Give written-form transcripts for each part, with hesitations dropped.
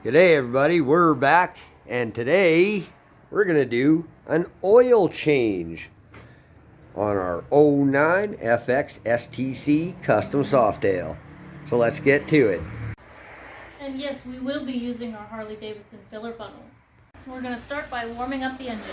G'day everybody, we're back, and today we're going to do an oil change on our '09 FXSTC custom softail. So let's get to it. And yes, we will be using our Harley Davidson filler funnel. We're going to start by warming up the engine.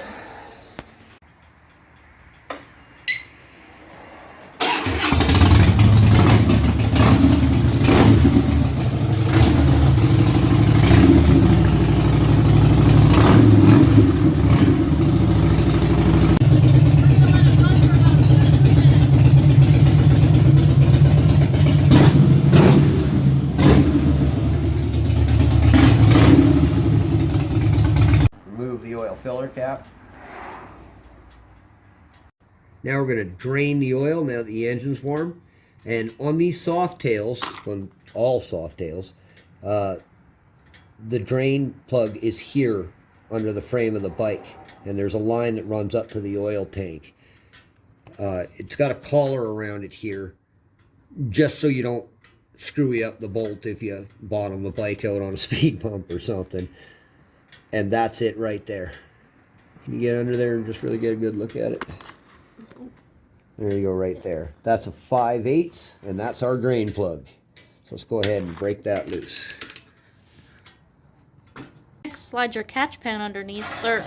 Remove the oil filler cap. Now we're going to drain the oil now that the engine's warm. And on these soft tails, on all soft tails, the drain plug is here under the frame of the bike. And there's a line that runs up to the oil tank. It's got a collar around it here, just so you don't screw up the bolt if you bottom the bike out on a speed bump or something. And that's it right there. Can you get under there and just really get a good look at it? There you go, right there. That's a 5/8, and that's our drain plug. So let's go ahead and break that loose. Next, slide your catch pan underneath. Or,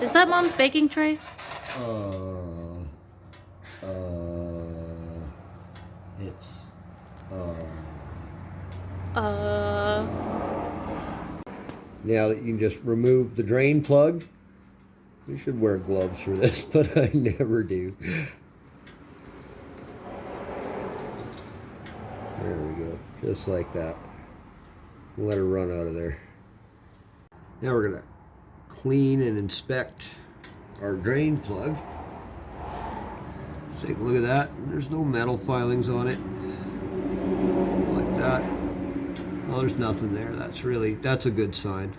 is that Mom's baking tray? It's, Now that you can just remove the drain plug. You should wear gloves for this, but I never do. There we go, just like that. Let her run out of there. Now we're gonna clean and inspect our drain plug. Take a look at that. There's no metal filings on it. Like that. Well, there's nothing there. That's a good sign.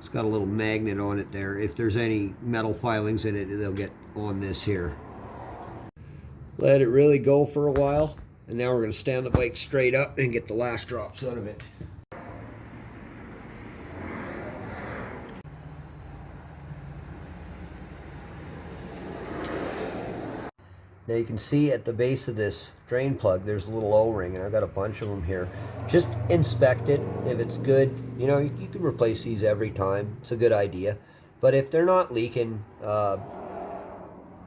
It's got a little magnet on it there. If there's any metal filings in it, they'll get on this here. Let it really go for a while. And now we're going to stand the bike straight up and get the last drops out of it. Now you can see at the base of this drain plug there's a little O-ring, and I've got a bunch of them here. Just inspect it. If it's good, you know, you can replace these every time. It's a good idea. But if they're not leaking,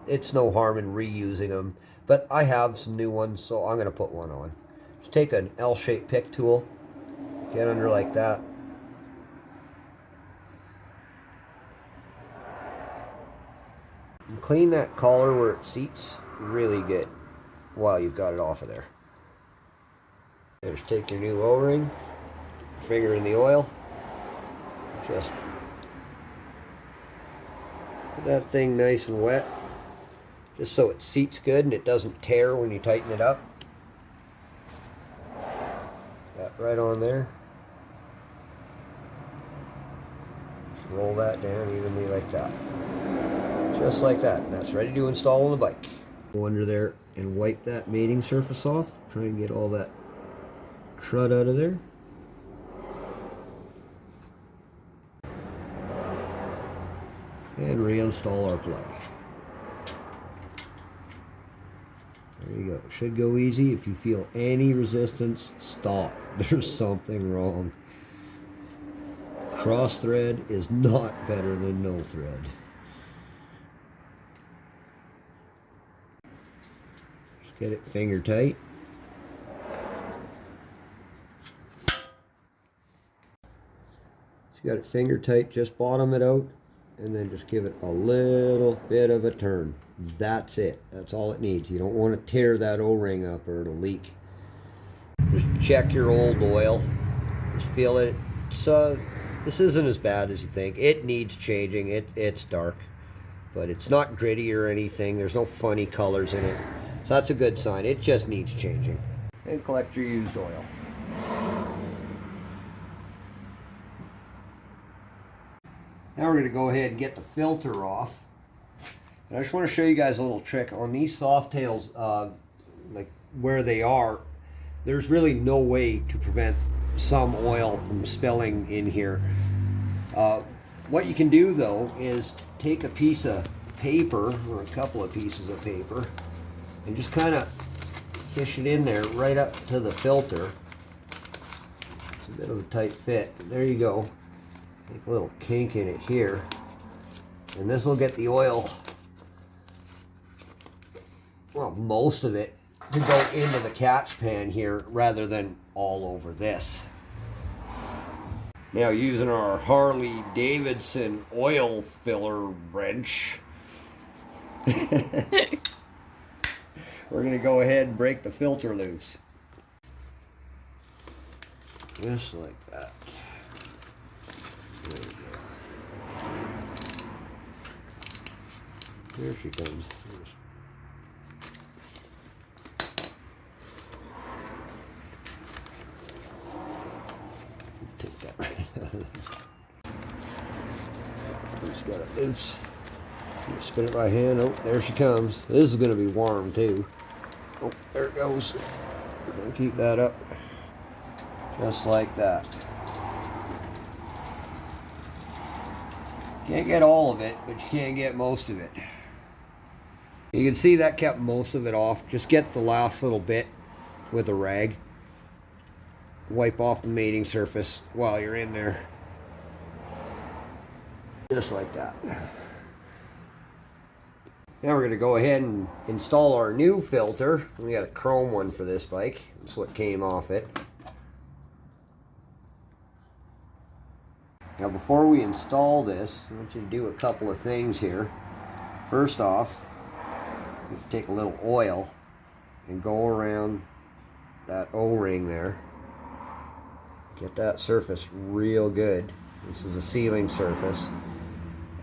it's no harm in reusing them. But I have some new ones, so I'm going to put one on. Just take an L-shaped pick tool, get under like that. And clean that collar where it seats really good while you've got it off of there. Just take your new O-ring, finger in the oil, just put that thing nice and wet, just so it seats good and it doesn't tear when you tighten it up. That right on there. Just roll that down evenly like that. Just like that. And that's ready to install on the bike. Go under there and wipe that mating surface off. Try and get all that crud out of there. And reinstall our plug. There you go. It should go easy. If you feel any resistance, stop. There's something wrong. Cross thread is not better than no thread. Just get it finger tight. So you got it finger tight, just bottom it out, and then just give it a little bit of a turn. That's it. That's all it needs. You don't want to tear that O-ring up or it'll leak. Just check your old oil. Just feel it. This isn't as bad as you think. It needs changing. It's dark, but it's not gritty or anything. There's no funny colors in it. So that's a good sign. It just needs changing. And collect your used oil. Now we're going to go ahead and get the filter off. And I just want to show you guys a little trick on these soft tails, like where they are. There's really no way to prevent some oil from spilling in here. What you can do though is take a piece of paper or a couple of pieces of paper and just kind of fish it in there right up to the filter. It's a bit of a tight fit. There you go. Make a little kink in it here, and this will get the oil, well, most of it, to go into the catch pan here rather than all over this. Now, using our Harley Davidson oil filler wrench, we're going to go ahead and break the filter loose. Just like that. There we go. There she comes. Take that right out of there. Just got it loose. Spin it by hand. Oh, there she comes. This is going to be warm too. Oh, there it goes. We're going to keep that up. Just like that. Can't get all of it, but you can get most of it. You can see that kept most of it off. Just get the last little bit with a rag. Wipe off the mating surface while you're in there. Just like that. Now we're going to go ahead and install our new filter. We got a chrome one for this bike. That's what came off it. Now before we install this, I want you to do a couple of things here. First off, you take a little oil and go around that O-ring there. Get that surface real good. This is a sealing surface.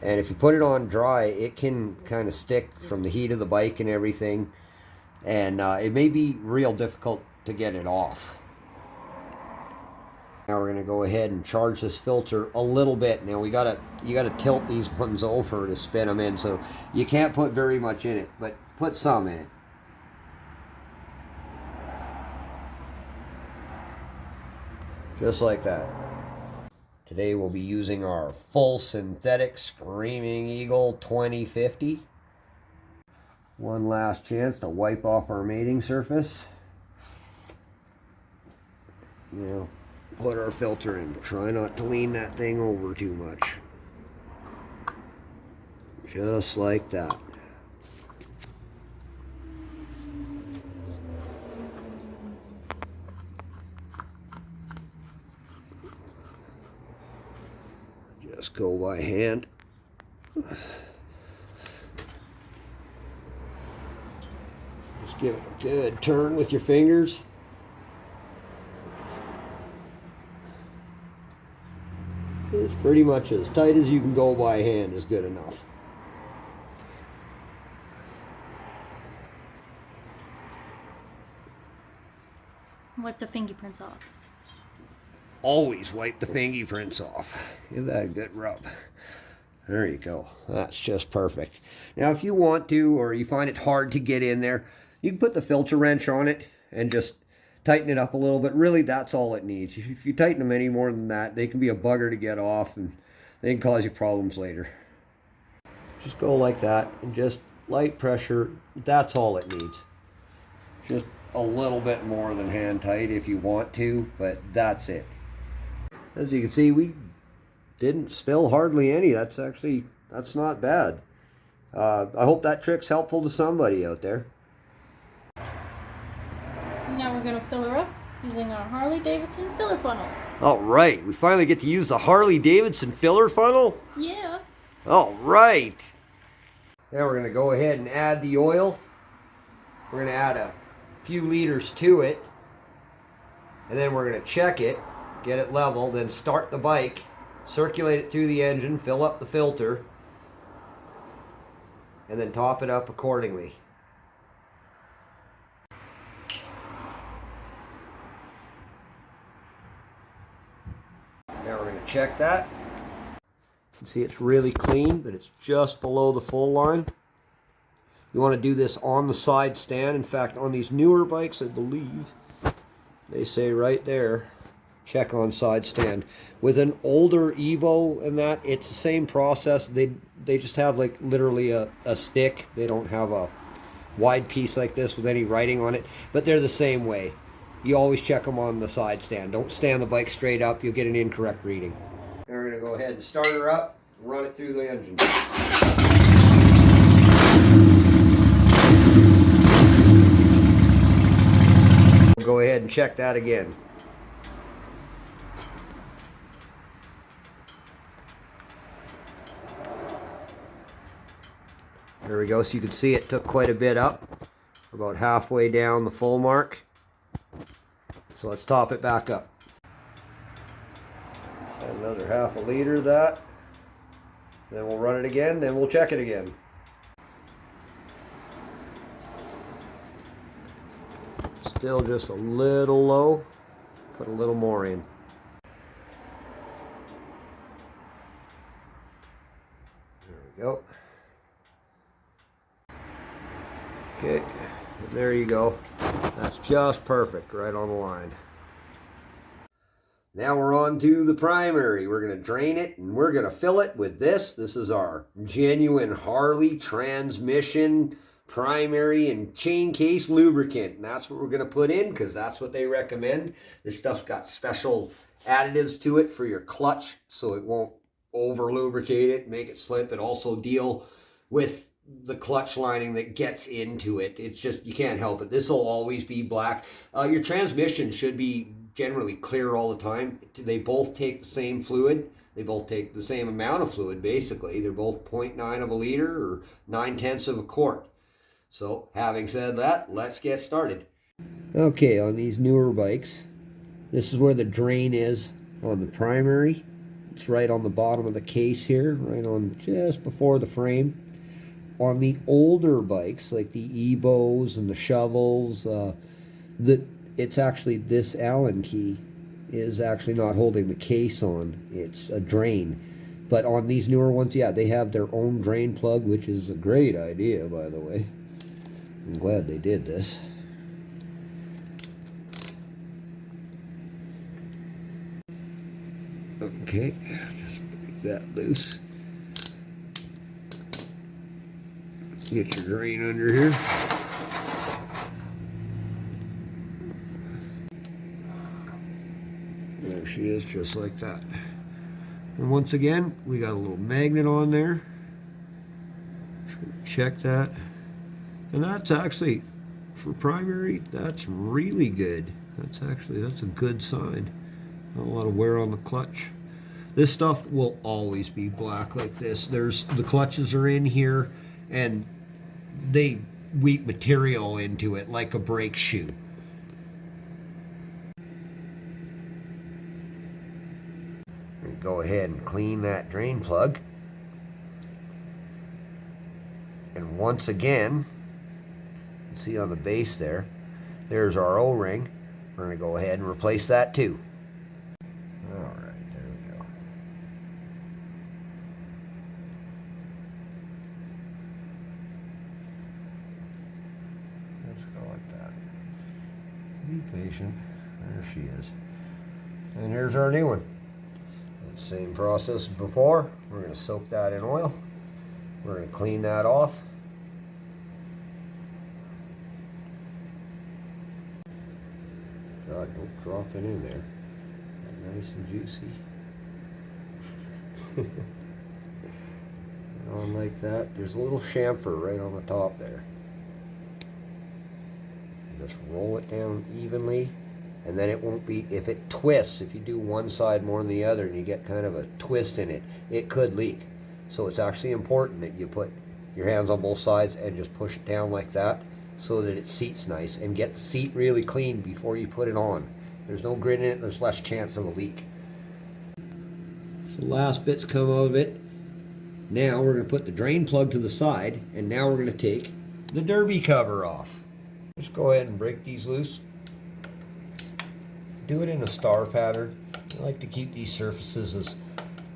And if you put it on dry, it can kind of stick from the heat of the bike and everything. And it may be real difficult to get it off. Now we're going to go ahead and charge this filter a little bit. Now you gotta tilt these ones over to spin them in, so you can't put very much in it, but put some in it. Just like that. Today we'll be using our full synthetic Screaming Eagle 2050. One last chance to wipe off our mating surface. Now, put our filter in. Try not to lean that thing over too much. Just like that. Just go by hand. Just give it a good turn with your fingers. It's pretty much as tight as you can go by hand is good enough. Wipe the fingerprints off. Always wipe the fingerprints off. Give that a good rub. There you go. That's just perfect. Now if you want to, or you find it hard to get in there, you can put the filter wrench on it and just tighten it up a little bit. Really, that's all it needs. If you tighten them any more than that, they can be a bugger to get off and they can cause you problems later. Just go like that and just light pressure. That's all it needs. Just a little bit more than hand tight if you want to, but that's it. As you can see, we didn't spill hardly any. That's not bad. I hope that trick's helpful to somebody out there. Now we're going to fill her up using our Harley Davidson filler funnel. All right, we finally get to use the Harley Davidson filler funnel? Yeah. All right. Now we're going to go ahead and add the oil. We're going to add a few liters to it. And then we're going to check it, get it level, then start the bike, circulate it through the engine, fill up the filter, and then top it up accordingly. Now we're going to check that. You can see it's really clean, but it's just below the full line. You want to do this on the side stand. In fact, on these newer bikes, I believe, they say right there, check on side stand. With an older Evo and that, it's the same process. They just have like literally a stick. They don't have a wide piece like this with any writing on it, but they're the same way. You always check them on the side stand. Don't stand the bike straight up. You'll get an incorrect reading. Now we're going to go ahead and start her up, run it through the engine. We'll go ahead and check that again. There we go. So you can see it took quite a bit up. We're about halfway down the full mark. So let's top it back up. Add another half a liter of that. Then we'll run it again, then we'll check it again. Still just a little low. Put a little more in. There we go. Okay, and there you go. That's just perfect, right on the line. Now we're on to the primary. We're going to drain it and we're going to fill it with this. This is our genuine Harley transmission primary and chain case lubricant. And that's what we're going to put in because that's what they recommend. This stuff's got special additives to it for your clutch so it won't over lubricate it, make it slip, and also deal with the clutch lining that gets into it. It's just, you can't help it. This will always be black. Your transmission should be generally clear all the time. They both take the same fluid. They both take the same amount of fluid, basically. They're both 0.9 of a liter or 9/10 of a quart. So, having said that, let's get started. Okay, on these newer bikes, this is where the drain is on the primary. It's right on the bottom of the case here, right on just before the frame. On the older bikes, like the Evos and the Shovels, it's actually this Allen key is actually not holding the case on. It's a drain. But on these newer ones, yeah, they have their own drain plug, which is a great idea, by the way. I'm glad they did this. Okay, just break that loose. Get your drain under here. There she is, just like that. And once again, we got a little magnet on there. Check that. And that's actually, for primary, that's really good. That's a good sign. Not a lot of wear on the clutch. This stuff will always be black like this. The clutches are in here, and they weep material into it like a brake shoe. Go ahead and clean that drain plug. And once again, see on the base there's our O-ring. We're going to go ahead and replace that too. Alright, there we go. Let's go like that. Be patient. There she is. And here's our new one. Same process as before. We're going to soak that in oil. We're going to clean that off. God, don't drop it in there. Nice and juicy. On like that. There's a little chamfer right on the top there. Just roll it down evenly. And then it won't be, if it twists, if you do one side more than the other and you get kind of a twist in it, it could leak. So it's actually important that you put your hands on both sides and just push it down like that so that it seats nice, and get the seat really clean before you put it on. There's no grit in it, there's less chance of a leak. So the last bits come out of it. Now we're going to put the drain plug to the side, and now we're going to take the derby cover off. Just go ahead and break these loose. Do it in a star pattern. I like to keep these surfaces as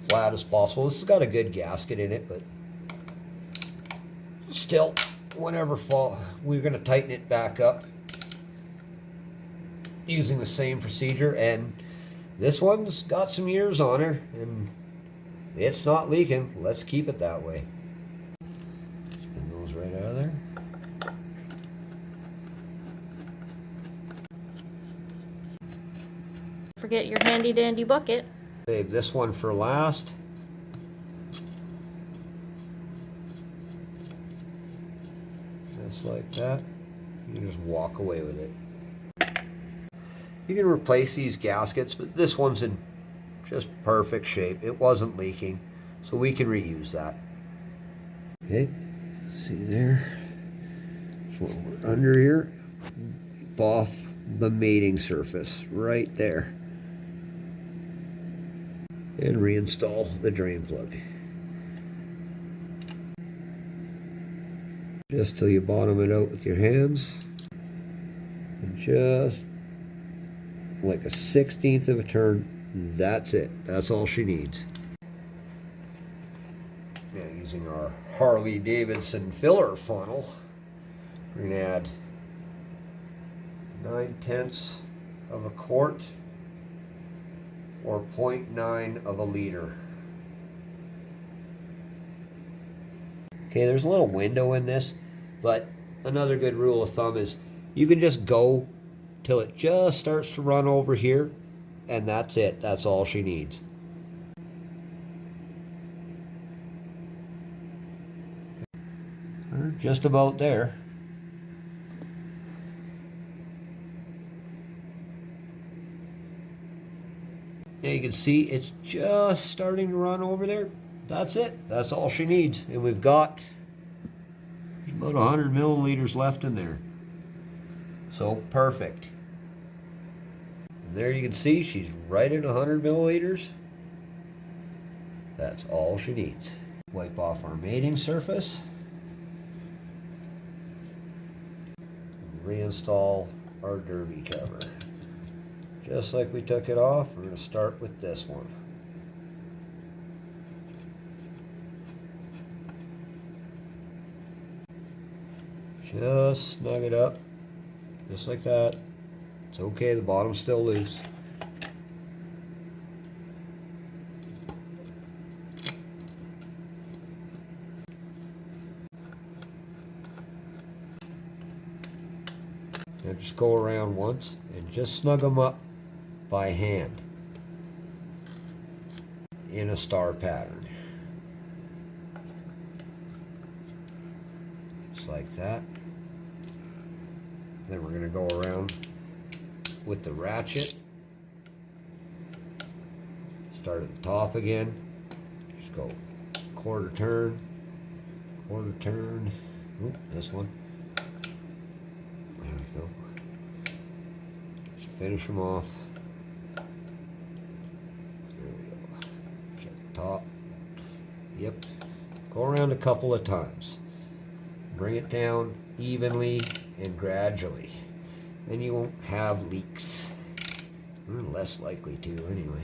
flat as possible. This has got a good gasket in it, but still, whenever we're going to tighten it back up using the same procedure. And This one's got some years on her, and it's not leaking. Let's keep it that way. Spin those right out of there. Forget your handy dandy bucket. Save this one for last. Just like that. You can just walk away with it. You can replace these gaskets, but this one's in just perfect shape. It wasn't leaking, so we can reuse that. Okay, see there? So we're under here, off the mating surface right there. And reinstall the drain plug. Just till you bottom it out with your hands. And just like a 1/16 of a turn. That's it. That's all she needs. Now using our Harley Davidson filler funnel, we're going to add 9/10 of a quart or 0.9 of a liter. Okay, there's a little window in this, but another good rule of thumb is you can just go till it just starts to run over here, and that's it. That's all she needs. We're just about there. Now you can see it's just starting to run over there. That's it. That's all she needs. And we've got about 100 milliliters left in there. So perfect. And there you can see she's right at 100 milliliters. That's all she needs. Wipe off our mating surface. Reinstall our derby cover. Just like we took it off, we're going to start with this one. Just snug it up, just like that. It's okay, the bottom's still loose. Now just go around once and just snug them up by hand in a star pattern. Just like that. Then we're going to go around with the ratchet. Start at the top again. Just go quarter turn, Oop, this one. There we go. Just finish them off. There we go. Check the top. Yep. Go around a couple of times. Bring it down evenly and gradually. Then you won't have leaks. Or less likely to, anyway.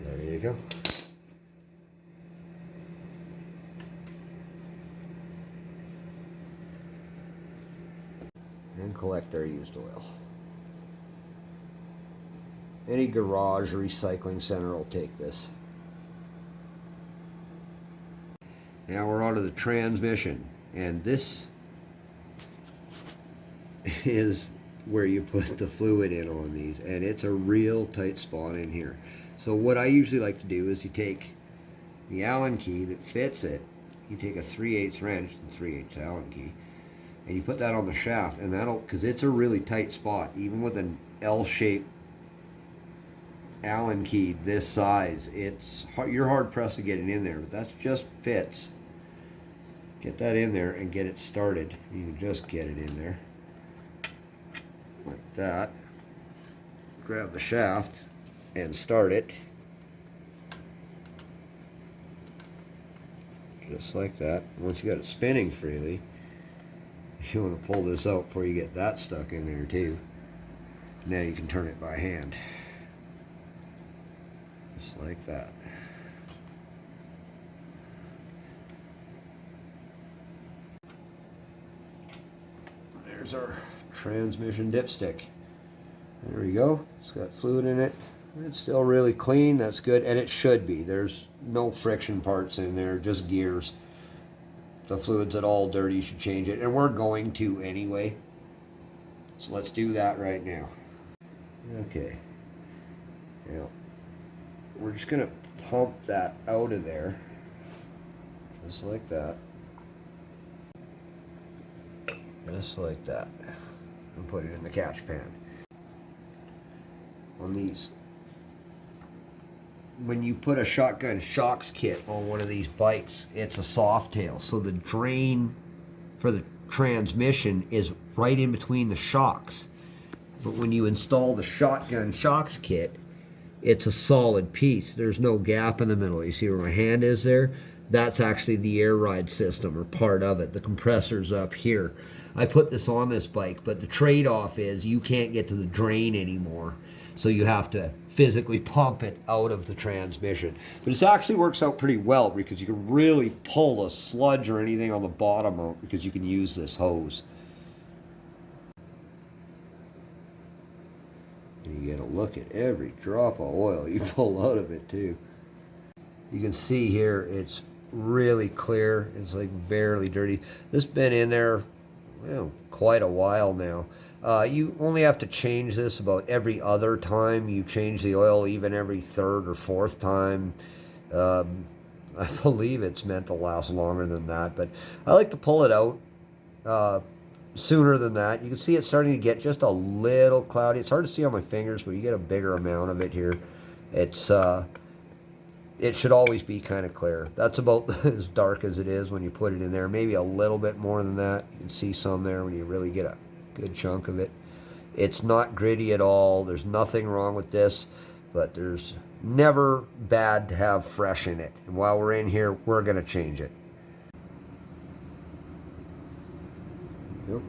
There you go. And collect our used oil. Any garage or recycling center will take this. Now we're on to the transmission, and this is where you put the fluid in on these, and it's a real tight spot in here. So what I usually like to do is you take the Allen key that fits it, you take a 3/8 wrench and 3/8 Allen key, and you put that on the shaft, and that'll, because it's a really tight spot, even with an L-shaped Allen key this size, you're hard pressed to get it in there, but that just fits. Get that in there and get it started. You can just get it in there like that. Grab the shaft and start it just like that. Once you got it spinning freely, you want to pull this out before you get that stuck in there too. Now you can turn it by hand. Just like that. There's our transmission dipstick. There we go. It's got fluid in it. It's still really clean. That's good, and it should be. There's no friction parts in there, just gears. If the fluid's at all dirty, you should change it, and we're going to anyway. So let's do that right now. Okay. Now, we're just gonna pump that out of there, just like that. Just like that. And put it in the catch pan. On these, when you put a shotgun shocks kit on one of these bikes, it's a softail. So the drain for the transmission is right in between the shocks. But when you install the shotgun shocks kit, it's a solid piece. There's no gap in the middle. You see where my hand is there? That's actually the air ride system, or part of it. The compressor's up here. I put this on this bike, but the trade-off is you can't get to the drain anymore. So you have to physically pump it out of the transmission. But it actually works out pretty well because you can really pull a sludge or anything on the bottom out because you can use this hose. You get a look at every drop of oil you pull out of it too. You can see here it's really clear. It's like barely dirty. This has been in there, well, quite a while now. You only have to change this about every other time you change the oil, even every third or fourth time. I believe it's meant to last longer than that, but I like to pull it out sooner than that. You can see it's starting to get just a little cloudy. It's hard to see on my fingers, but you get a bigger amount of it here. It's it should always be kind of clear. That's about as dark as it is when you put it in there. Maybe a little bit more than that. You can see some there when you really get a good chunk of it. It's not gritty at all. There's nothing wrong with this, but there's never bad to have fresh in it. And while we're in here, we're going to change it. Yep.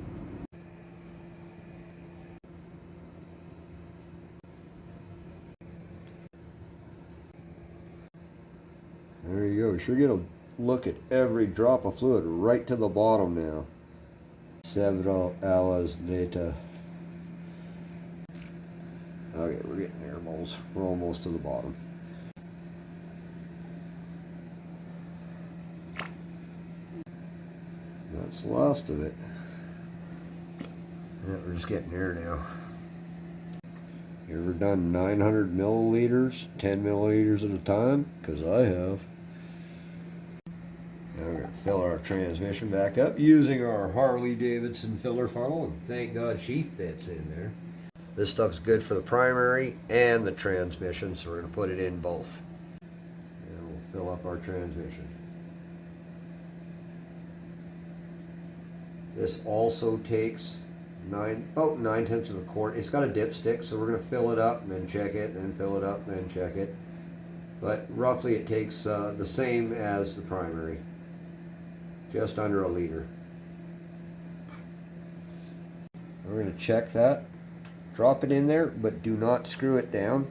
There you go. You sure get a look at every drop of fluid right to the bottom now. Several hours later. Okay, we're getting there, moles. We're almost to the bottom. That's the last of it. Yeah, we're just getting there now. You ever done 900 milliliters, 10 milliliters at a time? Because I have. Now we're going to fill our transmission back up using our Harley Davidson filler funnel, and thank God she fits in there. This stuff's good for the primary and the transmission, so we're going to put it in both. And we'll fill up our transmission. This also takes about 9/10 of a quart. It's got a dipstick, so we're going to fill it up and then check it, then fill it up and then check it. But roughly it takes the same as the primary. Just under a liter. We're going to check that. Drop it in there, but do not screw it down.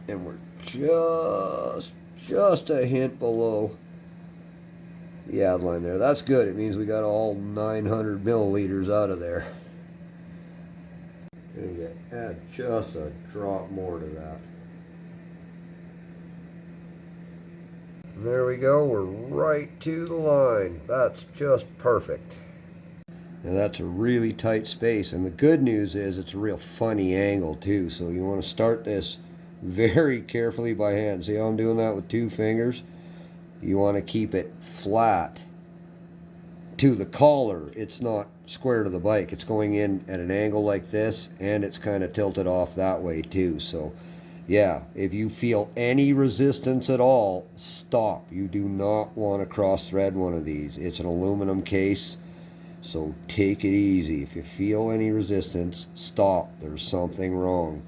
And we're just a hint below the add line there. That's good. It means we got all 900 milliliters out of there. Gonna add just a drop more to that. And there we go. We're right to the line. That's just perfect. Now that's a really tight space, and the good news is it's a real funny angle too, so you want to start this very carefully by hand. See how I'm doing that with 2 fingers? You want to keep it flat to the collar. It's not square to the bike. It's going in at an angle like this, and it's kind of tilted off that way too. So yeah, if you feel any resistance at all, stop. You do not want to cross thread one of these. It's an aluminum case, so take it easy. If you feel any resistance, stop. There's something wrong.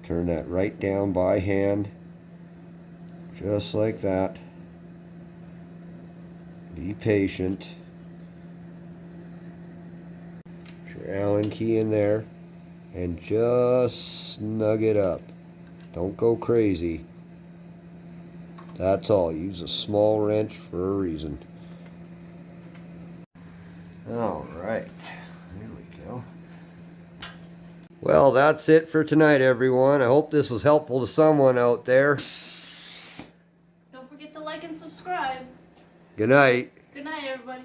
Turn that right down by hand, just like that. Be patient. Put your Allen key in there and just snug it up. Don't go crazy. That's all. Use a small wrench for a reason. All right, there we go. Well, that's it for tonight, everyone. I hope this was helpful to someone out there. Don't forget to like and subscribe. Good night. Good night, everybody.